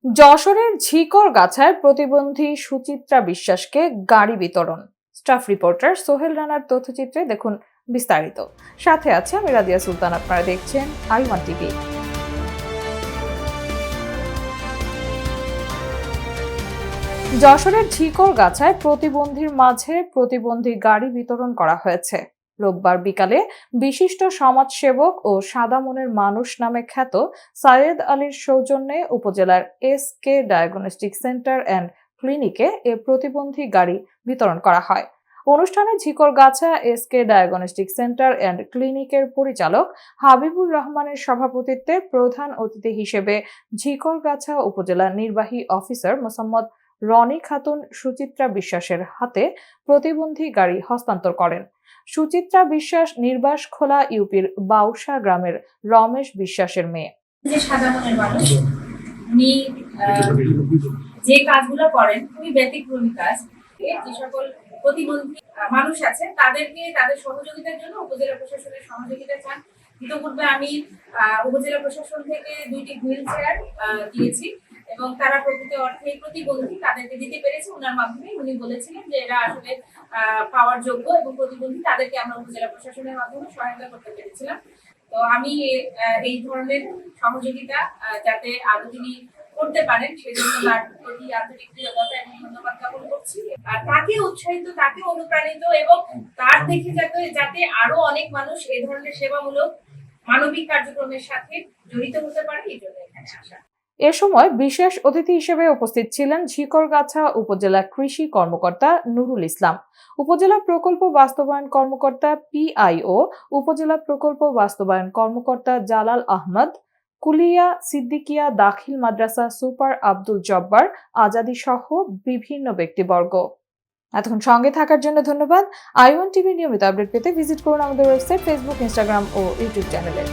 যশোরের ঝিকরগাছায় প্রতিবন্ধী সুচিত্রা বিশ্বাসকে গাড়ি বিতরণ। স্টাফ রিপোর্টার সোহেল রানার তথ্যচিত্রে দেখুন বিস্তারিত। সাথে আছে আমি রাদিয়া সুলতান। আপনারা দেখছেন i1 টিভি। যশোরের ঝিকরগাছায় প্রতিবন্ধীর মাঝে প্রতিবন্ধী গাড়ি বিতরণ করা হয়েছে। রোববার বিকালে বিশিষ্ট সমাজসেবক ও সাদা মনের মানুষ নামে খ্যাত সায়েদ আলীর সৌজন্যে উপজেলার SK ডায়াগনস্টিক সেন্টার অ্যান্ড ক্লিনিকে এ প্রতিবন্ধী গাড়ি বিতরণ করা হয়। অনুষ্ঠানে Jhikargachha SK diagnostic centre and ক্লিনিকের পরিচালক হাবিবুর রহমানের সভাপতিত্বে প্রধান অতিথি হিসেবে ঝিকরগাছা উপজেলা নির্বাহী অফিসার মোসাম্মদ রনি খাতুন সুচিত্রা বিশ্বাসের হাতে প্রতিবন্ধী গাড়ি হস্তান্তর করেন। সুচিত্রা বিশ্বাস নির্বাসখোলা ইউপির বাউসা গ্রামের রমেশ বিশ্বাসের মেয়ে। যে সাদা মনের মানুষ, উনি যে কাজগুলো করেন খুবই ব্যতিক্রমী কাজ। যে সকল প্রতিবন্ধী মানুষ আছে তাদেরকে তাদের সহযোগিতার জন্য উপজেলা প্রশাসনের সহযোগিতা চান। ইতিপূর্বে আমি উপজেলা প্রশাসন থেকে 2টি হুইল চেয়ার দিয়েছি এবং তারা প্রকৃত অর্থে প্রতিবন্ধী তাদেরকে দিতে পেরেছে। ওনার মাধ্যমে উনি বলেছিলেন যে এরা আসলে পাওয়ার যোগ্য এবং প্রতিবন্ধী, তাদেরকে আমরা উপজেলা প্রশাসনের মাধ্যমে সহায়তা করতে পেরেছিলাম। তো আমি এই ধরনের সহযোগিতা যাতে আরো তিনি করতে পারেন সেজন্য তার প্রতি আন্তরিক কৃতজ্ঞতা এবং ধন্যবাদ জ্ঞাপন করছি। আর তাকে উৎসাহিত, তাকে অনুপ্রাণিত এবং তার দেখে যাতে আরো অনেক মানুষ এই ধরনের সেবামূলক মানবিক কার্যক্রমের সাথে জড়িত হতে পারে, এই জন্য এখানে আসা। এ সময় বিশেষ অতিথি হিসেবে উপস্থিত ছিলেন ঝিকরগাছা উপজেলা কৃষি কর্মকর্তা নুরুল ইসলাম, উপজেলা প্রকল্প বাস্তবায়ন কর্মকর্তা PIO, উপজেলা প্রকল্প বাস্তবায়ন কর্মকর্তা জালাল আহমদ, কুলিয়া সিদ্দিকিয়া দাখিল মাদ্রাসা সুপার আব্দুল জব্বার আজাদি সহ বিভিন্ন ব্যক্তিবর্গ। এতক্ষণ সঙ্গে থাকার জন্য ধন্যবাদ। i1 টিভি নিয়মিত আপডেট পেতে ভিজিট করুন আমাদের ওয়েবসাইট, ফেসবুক, ইনস্টাগ্রাম ও ইউটিউব চ্যানেলে।